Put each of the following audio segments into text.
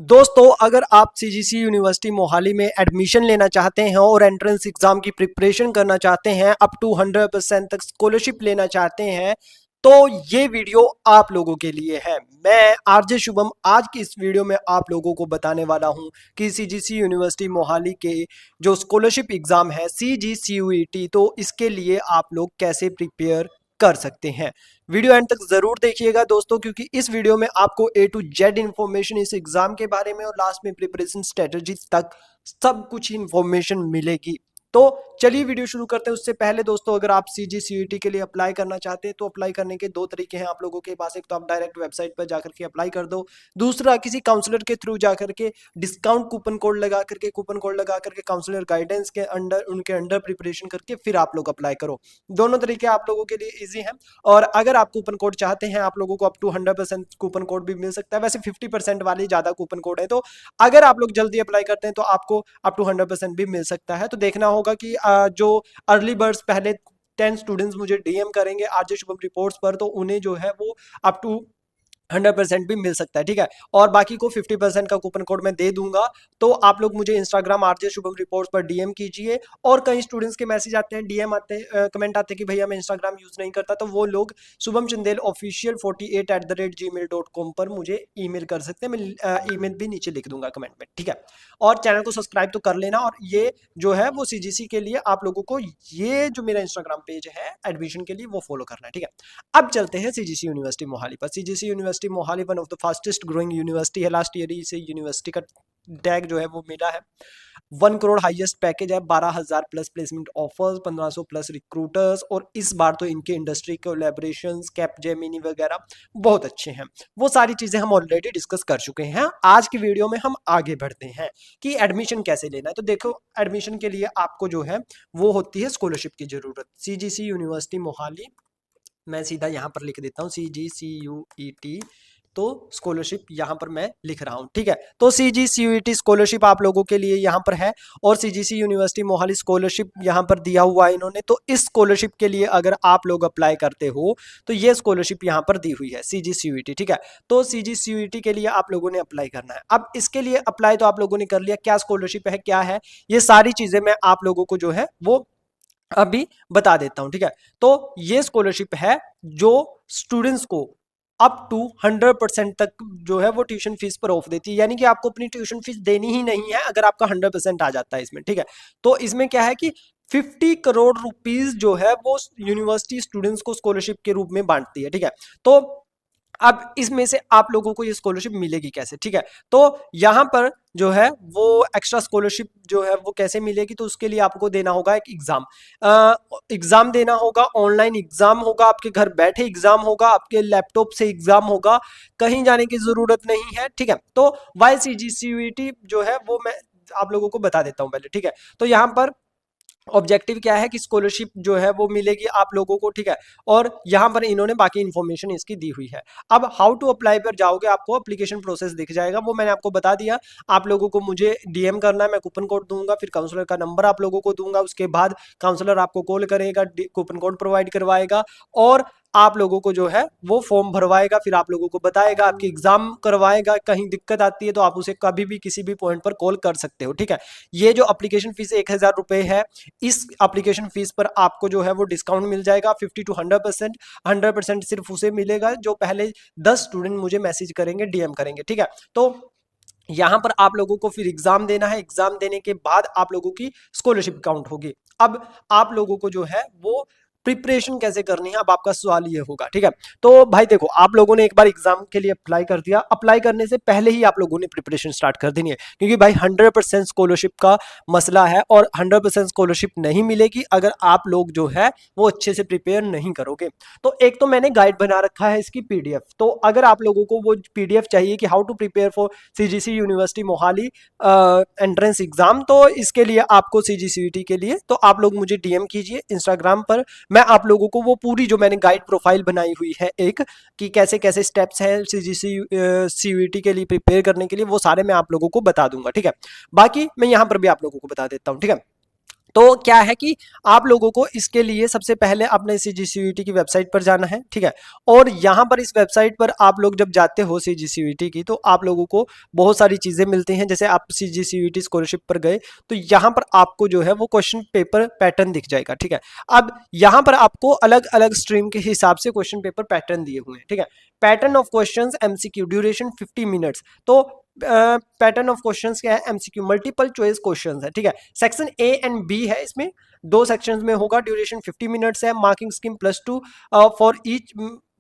दोस्तों, अगर आप सीजीसी यूनिवर्सिटी मोहाली में एडमिशन लेना चाहते हैं और एंट्रेंस एग्जाम की प्रिपरेशन करना चाहते हैं, अप टू 100% तक स्कॉलरशिप लेना चाहते हैं, तो ये वीडियो आप लोगों के लिए है। मैं आरजे शुभम आज की इस वीडियो में आप लोगों को बताने वाला हूं कि सीजीसी यूनिवर्सिटी मोहाली के जो स्कॉलरशिप एग्जाम है सीजीसीयूईटी, तो इसके लिए आप लोग कैसे प्रिपेयर कर सकते हैं। वीडियो एंड तक जरूर देखिएगा दोस्तों, क्योंकि इस वीडियो में आपको ए टू जेड इंफॉर्मेशन इस एग्जाम के बारे में और लास्ट में प्रिपरेशन स्ट्रेटजी तक सब कुछ इंफॉर्मेशन मिलेगी। तो चलिए वीडियो शुरू करते हैं। उससे पहले दोस्तों, अगर आप सीजीसीयूईटी के लिए अप्लाई करना चाहते हैं तो अप्लाई करने के दो तरीके हैं आप लोगों के पास। एक तो आप डायरेक्ट वेबसाइट पर जाकर के अप्लाई कर दो, दूसरा किसी काउंसलर के थ्रू जाकर के डिस्काउंट कूपन कोड लगा करके काउंसलर गाइडेंस के अंडर उनके अंडर प्रिपरेशन करके फिर आप लोग अप्लाई करो। दोनों तरीके आप लोगों के लिए ईजी हैं। और अगर आप कूपन कोड चाहते हैं, आप लोगों को अप टू 100% कूपन कोड भी मिल सकता है। वैसे 50% वाली ज्यादा कूपन कोड है, तो अगर आप लोग जल्दी अप्लाई करते हैं तो आपको अप टू 100% भी मिल सकता है। तो देखना होगा कि जो अर्ली बर्ड्स पहले 10 स्टूडेंट्स मुझे डीएम करेंगे आरजे शुभम रिपोर्ट्स पर, तो उन्हें जो है वो अप टू 100% भी मिल सकता है, ठीक है। और बाकी को 50% का कूपन कोड मैं दे दूंगा। तो आप लोग मुझे इंस्टाग्राम आरजे शुभम रिपोर्ट्स पर डीएम कीजिए। और कई स्टूडेंट्स के मैसेज आते हैं, डीएम आते हैं, कमेंट आते हैं कि भैया मैं इंस्टाग्राम यूज नहीं करता, तो वो लोग शुभम चंदेल ऑफिशियल 48@gmail.com पर मुझे ईमेल कर सकते हैं। मैं ईमेल भी नीचे लिख दूंगा कमेंट में, ठीक है। और चैनल को सब्सक्राइब तो कर लेना। और ये जो है वो सीजीसी के लिए आप लोगों को ये जो मेरा इंस्टाग्राम पेज है एडमिशन के लिए वो फॉलो करना है, ठीक है। अब चलते हैं सीजीसी यूनिवर्सिटी मोहाली पर। CGC university Mohali one of the fastest growing university है। लास्ट ईयर ही इसे यूनिवर्सिटी का टैग जो है वो मिला है। 1 करोड़ हाईएस्ट पैकेज है, 12,000 plus placement offers, 1500 plus recruiters. और इस बार तो इनके इंडस्ट्री कोलैबोरेशंस, कैपजेमिनी वगैरह बहुत अच्छे हैं। वो सारी चीजें हम ऑलरेडी डिस्कस कर चुके हैं। आज की वीडियो में हम आगे बढ़ते हैं कि एडमिशन कैसे लेना है। तो देखो, एडमिशन के लिए आपको जो है वो होती है स्कॉलरशिप की जरूरत। सीजीसी यूनिवर्सिटी मोहाली, मैं सीधा यहाँ पर लिख देता हूँ CGCUET, तो स्कॉलरशिप यहाँ पर मैं लिख रहा हूँ, ठीक है। तो CGCUET स्कॉलरशिप आप लोगों के लिए यहाँ पर है। और सीजीसी यूनिवर्सिटी मोहाली स्कॉलरशिप यहाँ पर दिया हुआ है इन्होंने। तो इस स्कॉलरशिप के लिए अगर आप लोग अप्लाई करते हो तो ये स्कॉलरशिप यहाँ पर दी हुई है CGCUET, ठीक है। तो CGCUET के लिए आप लोगों ने अप्लाई करना है। अब इसके लिए अप्लाई तो आप लोगों ने कर लिया, क्या स्कॉलरशिप है क्या है ये सारी चीजें मैं आप लोगों को जो है वो अभी बता देता हूं, ठीक है। तो ये स्कॉलरशिप है जो स्टूडेंट्स को अप टू 100% तक जो है वो ट्यूशन फीस पर ऑफ देती है। यानी कि आपको अपनी ट्यूशन फीस देनी ही नहीं है अगर आपका 100% आ जाता है इसमें, ठीक है। तो इसमें क्या है कि 50 करोड़ रुपीस जो है वो यूनिवर्सिटी स्टूडेंट्स को स्कॉलरशिप के रूप में बांटती है, ठीक है। तो अब इसमें से आप लोगों को ये स्कॉलरशिप मिलेगी कैसे, ठीक है। तो यहां पर जो है वो एक्स्ट्रा स्कॉलरशिप जो है वो कैसे मिलेगी, तो उसके लिए आपको देना होगा एक एग्जाम। एग्जाम देना होगा, ऑनलाइन एग्जाम होगा, आपके घर बैठे एग्जाम होगा, आपके लैपटॉप से एग्जाम होगा, कहीं जाने की जरूरत नहीं है, ठीक है। तो वाई CGCUET जो है वो मैं आप लोगों को बता देता हूं पहले, ठीक है। तो यहां पर ऑब्जेक्टिव क्या है कि स्कॉलरशिप जो है वो मिलेगी आप लोगों को, ठीक है। और यहां पर इन्होंने बाकी इंफॉर्मेशन इसकी दी हुई है। अब हाउ टू अप्लाई पर जाओगे, आपको एप्लीकेशन प्रोसेस दिख जाएगा, वो मैंने आपको बता दिया। आप लोगों को मुझे डीएम करना है, मैं कूपन कोड दूंगा, फिर काउंसलर का नंबर आप लोगों को दूंगा। उसके बाद काउंसलर आपको कॉल करेगा, कूपन कोड प्रोवाइड करवाएगा और आप लोगों को जो है वो फॉर्म भरवाएगा। फिर आप लोगों को बताएगा, आपकी एग्जाम करवाएगा। कहीं दिक्कत आती है तो आप उसे कभी भी किसी भी पॉइंट पर कॉल कर सकते हो, ठीक है। ये जो एप्लीकेशन फीस 1,000 रुपए है, इस एप्लीकेशन फीस पर आपको जो है वो डिस्काउंट मिल जाएगा 50 to 100%। 100% सिर्फ उसे मिलेगा जो पहले 10 स्टूडेंट मुझे मैसेज करेंगे, डीएम करेंगे, ठीक है। तो यहां पर आप लोगों को फिर एग्जाम देना है। एग्जाम देने के बाद आप लोगों की स्कॉलरशिप काउंट होगी। अब आप लोगों को जो है वो प्रिपरेशन कैसे करनी है, अब आपका सवाल ये होगा, ठीक है। तो भाई देखो, आप लोगों ने एक बार एग्जाम के लिए अप्लाई कर दिया, अप्लाई करने से पहले ही आप लोगों ने प्रिपरेशन स्टार्ट कर देनी है, क्योंकि भाई 100% स्कॉलरशिप का मसला है और 100% स्कॉलरशिप नहीं मिलेगी अगर आप लोग जो है वो अच्छे से प्रिपेयर नहीं करोगे। तो एक तो मैंने गाइड बना रखा है इसकी पीडीएफ, तो अगर आप लोगों को वो पीडीएफ चाहिए कि how to prepare for CGC university Mohali entrance exam, तो इसके लिए आपको CGCUET के लिए तो आप लोग मुझे डीएम कीजिए इंस्टाग्राम पर। मैं आप लोगों को वो पूरी जो मैंने गाइड प्रोफाइल बनाई हुई है एक, कि कैसे कैसे स्टेप्स हैं CGCUET के लिए प्रिपेयर करने के लिए, वो सारे मैं आप लोगों को बता दूंगा, ठीक है। बाकी मैं यहाँ पर भी आप लोगों को बता देता हूँ, ठीक है। तो क्या है कि आप लोगों को इसके लिए सबसे पहले अपने CGCUET की वेबसाइट पर जाना है, ठीक है। और यहाँ पर इस वेबसाइट पर आप लोग जब जाते हो CGCUET की, तो आप लोगों को बहुत सारी चीजें मिलती हैं। जैसे आप CGCUET स्कॉलरशिप पर गए तो यहाँ पर आपको जो है वो क्वेश्चन पेपर पैटर्न दिख जाएगा, ठीक है। अब यहाँ पर आपको अलग अलग स्ट्रीम के हिसाब से क्वेश्चन पेपर पैटर्न दिए हुए हैं, ठीक है। Pattern of questions MCQ, duration 50 minutes. तो पैटर्न ऑफ क्वेश्चंस क्या है? MCQ, मल्टीपल चॉइस क्वेश्चंस है, ठीक है। सेक्शन A एंड B है, इसमें दो सेक्शंस में होगा, ड्यूरेशन 50 मिनट्स है, marking scheme +2 for each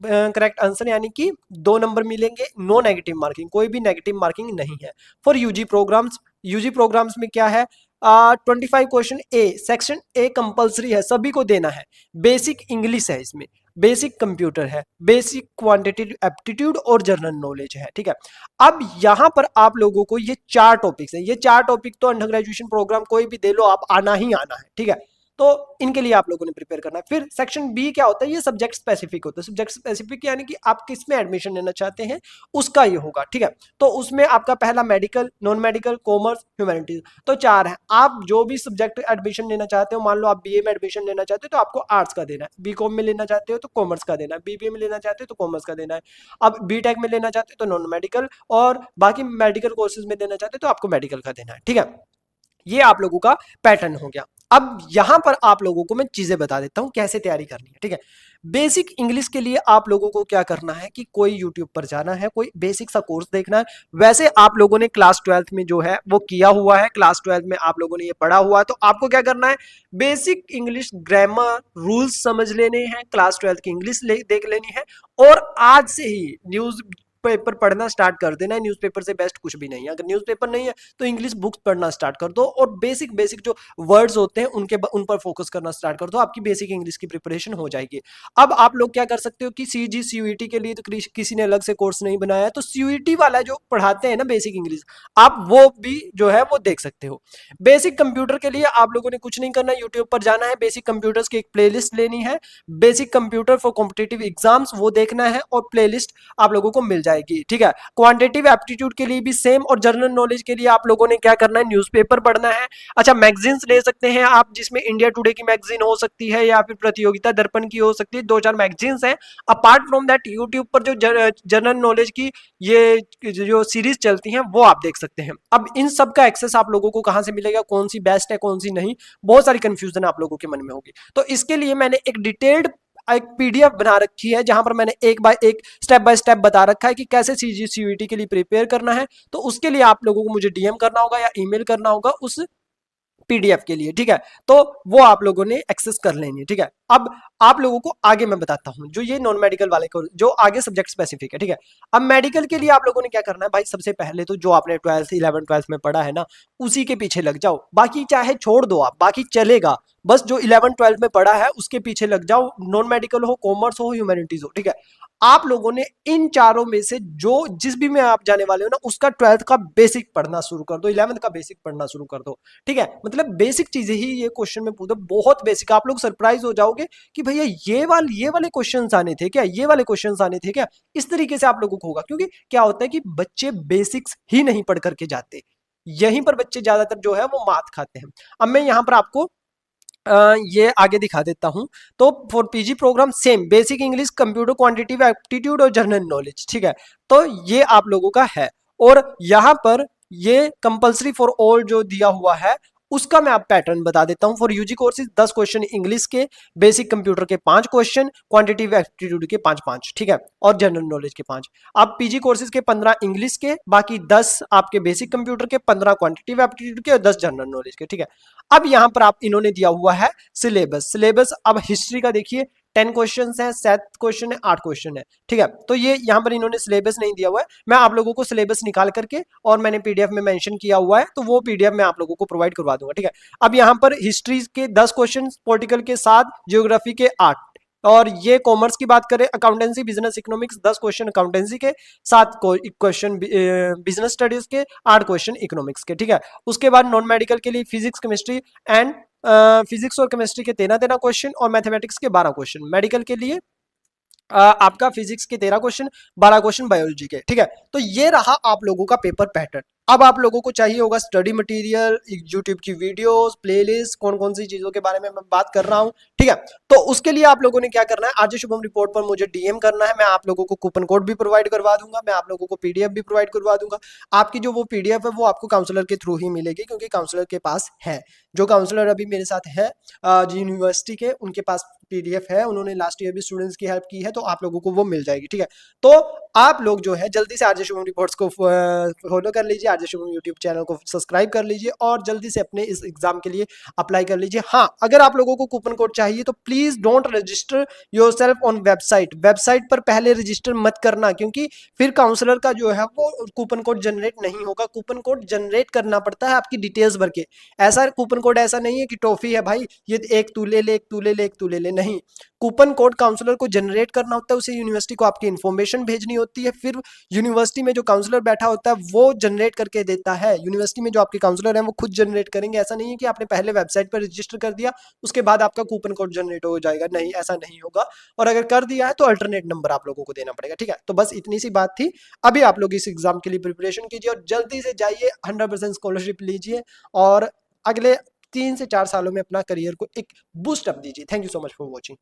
correct answer, यानी कि 2 नंबर मिलेंगे, नो नेगेटिव मार्किंग, कोई भी नेगेटिव मार्किंग नहीं है। फॉर यूजी प्रोग्राम्स में क्या है? 25 question A, section A compulsory है, सभी को देना है। बेसिक इंग्लिश है, इसमें बेसिक कंप्यूटर है, बेसिक क्वांटिटेटिव एप्टीट्यूड और जनरल नॉलेज है, ठीक है। अब यहां पर आप लोगों को ये 4 टॉपिक्स हैं, ये 4 टॉपिक तो अंडर ग्रेजुएशन प्रोग्राम कोई भी दे लो, आप आना ही आना है, ठीक है। तो इनके लिए आप लोगों ने प्रिपेयर करना है। फिर सेक्शन बी क्या होता है? ये सब्जेक्ट स्पेसिफिक होता है। सब्जेक्ट स्पेसिफिक यानी कि आप किस में एडमिशन लेना चाहते हैं उसका ये होगा, ठीक है। तो उसमें आपका पहला medical, non medical, commerce, humanities, तो 4 है। आप जो भी सब्जेक्ट एडमिशन लेना चाहते हो, मान लो आप BA में एडमिशन लेना चाहते हो तो आपको आर्ट्स का देना है, BCom में लेना चाहते हो तो कॉमर्स का देना है, BBA में लेना चाहते हो तो कॉमर्स का देना है, अब BTech में लेना चाहते हो तो नॉन मेडिकल, और बाकी मेडिकल कोर्सेज में देना चाहते हो तो आपको मेडिकल का देना है, ठीक है। ये आप लोगों का पैटर्न हो गया। अब यहां पर आप लोगों को मैं चीजें बता देता हूं कैसे तैयारी करनी है, ठीक है। बेसिक इंग्लिश के लिए आप लोगों को क्या करना है कि कोई यूट्यूब पर जाना है, कोई बेसिक सा कोर्स देखना है। वैसे आप लोगों ने क्लास 12th में जो है वो किया हुआ है, क्लास 12th में आप लोगों ने ये पढ़ा हुआ है, तो आपको क्या करना है? बेसिक इंग्लिश ग्रामर रूल्स समझ लेने हैं, क्लास 12th की इंग्लिश देख लेनी है, और आज से ही न्यूज पेपर पढ़ना स्टार्ट कर देना है। न्यूज़पेपर से बेस्ट कुछ भी नहीं है। अगर न्यूज़पेपर नहीं है तो इंग्लिश बुक्स पढ़ना स्टार्ट कर दो, और बेसिक बेसिक जो वर्ड्स होते हैं उन पर फोकस करना स्टार्ट कर दो, आपकी बेसिक इंग्लिश की प्रिपरेशन हो जाएगी। अब आप लोग क्या कर सकते हो कि CGCUET के लिए तो किसी ने अलग से कोर्स नहीं बनाया है, तो CUET वाला जो पढ़ाते हैं ना बेसिक इंग्लिश, आप वो भी जो है वो देख सकते हो। बेसिक कंप्यूटर के लिए आप लोगों ने कुछ नहीं करना, यूट्यूब पर जाना है, बेसिक कंप्यूटर्स की एक प्लेलिस्ट लेनी है, basic computer for competitive exams वो देखना है, और प्लेलिस्ट आप लोगों को मिल जाएगी, ठीक है। क्वांटिटेटिव एप्टीट्यूड के लिए भी सेम, और जनरल नॉलेज के लिए आप लोगों ने क्या करना है? न्यूज़पेपर पढ़ना है। अच्छा, मैगजीन्स ले सकते हैं आप, जिसमें इंडिया टुडे की मैगजीन हो सकती है, या फिर प्रतियोगिता दर्पण की हो सकती है, 2-4 मैगजीन्स हैं। अपार्ट फ्रॉम दैट यूट्यूब पर जो जनरल नॉलेज की ये जो सीरीज चलती हैं वो आप देख सकते हैं। अब इन सब का एक्सेस आप लोगों को कहां से मिलेगा? कौन सी बेस्ट है, कौन सी नहीं? बहुत सारी कंफ्यूजन आप लोगों के मन में होगी। तो इसके लिए मैंने एक डिटेल्ड एक PDF बना रखी है, जहां पर मैंने एक बाय एक स्टेप बाय स्टेप बता रखा है कि कैसे CGCUET के लिए प्रिपेयर करना है। तो उसके लिए आप लोगों को मुझे DM करना होगा या ईमेल करना होगा उस PDF के लिए, ठीक है। तो वो आप लोगों ने एक्सेस कर लेनी है, ठीक है। अब आप लोगों को आगे मैं बताता हूं, जो ये नॉन मेडिकल वाले को जो आगे सब्जेक्ट स्पेसिफिक है, ठीक है। अब मेडिकल के लिए आप लोगों ने क्या करना है भाई? सबसे पहले तो जो आपने 12th 11th 12th में पढ़ा है ना, उसी के पीछे लग जाओ। बाकी चाहे छोड़ दो आप, बाकी चलेगा, बस जो 11th 12th में पढ़ा है उसके पीछे लग जाओ। नॉन मेडिकल हो, कॉमर्स हो, ह्यूमैनिटीज हो, ठीक है। आप लोगों ने इन चारों में से जो जिस भी में आप जाने वाले हो ना, उसका 12th का बेसिक पढ़ना शुरू कर दो, 11th का बेसिक पढ़ना शुरू कर दो, ठीक है। मतलब बेसिक चीजें ही ये क्वेश्चन में पूछो, बहुत बेसिक। आप लोग सरप्राइज हो जाओगे कि भैया ये वाले क्वेश्चंस आने थे क्या, ये वाले क्वेश्चंस आने थे क्या? इस तरीके से आप लोगों को होगा, क्योंकि क्या होता है कि बच्चे बेसिक्स ही नहीं पढ़ करके जाते, यहीं पर बच्चे ज्यादातर जो है वो मात खाते हैं। अब मैं यहां पर आपको ये आगे दिखा देता हूं। तो for PG program same, basic English, computer, quantitative aptitude और जनरल नॉलेज, ठीक है। तो ये आप लोगों का है, और यहां पर ये कंपल्सरी फॉर ऑल जो दिया हुआ है उसका मैं आप पैटर्न बता देता हूं। For UG courses 10 question English के, बेसिक कंप्यूटर के 5 क्वेश्चन, क्वांटिटेटिव एप्टीट्यूड के 5-5, ठीक है, और जनरल नॉलेज के 5। आप PG कोर्सेज के 15 इंग्लिश के, बाकी 10 आपके बेसिक कंप्यूटर के, 15 क्वांटिटेटिव एप्टीट्यूड के और 10 जनरल नॉलेज के, ठीक है। अब यहां पर आप इन्होंने दिया हुआ है सिलेबस। अब हिस्ट्री का देखिए 10 क्वेश्चन है, 7 क्वेश्चन है, 8 क्वेश्चन है, ठीक है। तो ये यहाँ पर इन्होंने सिलेबस नहीं दिया हुआ है, मैं आप लोगों को सिलेबस निकाल करके और मैंने PDF में मेंशन किया हुआ है, तो वो PDF मैं आप लोगों को प्रोवाइड करवा दूंगा, ठीक है। अब यहाँ पर हिस्ट्री के 10 क्वेश्चन, पॉलिटिकल के 7, जियोग्राफी के 8, और ये कॉमर्स की बात करें, accountancy business economics 10 question accountancy के, 7 क्वेश्चन बिजनेस स्टडीज के, 8 क्वेश्चन इकोनॉमिक्स के, ठीक है। उसके बाद नॉन मेडिकल के लिए फिजिक्स, केमिस्ट्री एंड फिजिक्स और केमिस्ट्री के 13 क्वेश्चन, और मैथमेटिक्स के 12 क्वेश्चन। मेडिकल के लिए आपका फिजिक्स के 13 क्वेश्चन, 12 क्वेश्चन बायोलॉजी के, ठीक है। तो ये रहा आप लोगों का पेपर पैटर्न। अब आप लोगों को चाहिए होगा स्टडी मटेरियल, यूट्यूब की वीडियोस, प्लेलिस्ट, कौन कौन सी चीजों के बारे में मैं बात कर रहा हूं, ठीक है। तो उसके लिए आप लोगों ने क्या करना है, आरजे शुभम रिपोर्ट पर मुझे डीएम करना है, मैं आप लोगों को कूपन कोड भी प्रोवाइड करवा दूंगा, मैं आप लोगों को पीडीएफ भी प्रोवाइड करवा दूंगा। आपकी जो वो पीडीएफ है वो आपको काउंसलर के थ्रू ही मिलेगी, क्योंकि काउंसलर के पास है, जो काउंसलर अभी मेरे साथ है यूनिवर्सिटी के, उनके पास पीडीएफ है, उन्होंने लास्ट ईयर भी स्टूडेंट्स की हेल्प की है, तो आप लोगों को वो मिल जाएगी, ठीक है। तो आप लोग जो है जल्दी से आरजे शुभम रिपोर्ट्स को फॉलो कर लीजिए, आरजे शुभम यूट्यूब चैनल को सब्सक्राइब कर लीजिए और जल्दी से अपने इस एग्जाम के लिए अप्लाई कर लीजिए। हाँ, अगर आप लोगों को कूपन कोड चाहिए तो please don't register yourself on website, website पर पहले रजिस्टर मत करना, क्योंकि फिर काउंसलर का जो है वो कूपन कोड जनरेट नहीं होगा। कूपन कोड जनरेट करना पड़ता है आपकी डिटेल्स भर के। ऐसा कूपन कोड ऐसा नहीं है कि टॉफी है भाई ये एक तू ले ले, एक तू ले ले, एक तू ले ले, नहीं। कूपन कोड काउंसलर को जनरेट करना होता है, उसे यूनिवर्सिटी को आपकी इन्फॉर्मेशन भेजनी होती है, फिर यूनिवर्सिटी में जो काउंसलर बैठा होता है वो जनरेट करके देता है। यूनिवर्सिटी में जो आपके काउंसलर हैं वो खुद जनरेट करेंगे, ऐसा नहीं है कि आपने पहले वेबसाइट पर रजिस्टर कर दिया उसके बाद आपका कूपन कोड जनरेट हो जाएगा, नहीं, ऐसा नहीं होगा। और अगर कर दिया है तो अल्टरनेट नंबर आप लोगों को देना पड़ेगा, ठीक है। तो बस इतनी सी बात थी। अभी आप लोग इस एग्जाम के लिए प्रिपरेशन कीजिए और जल्दी से जाइए 100% स्कॉलरशिप लीजिए और अगले 3 से 4 सालों में अपना करियर को एक बूस्ट अप दीजिए। Thank you so much for watching.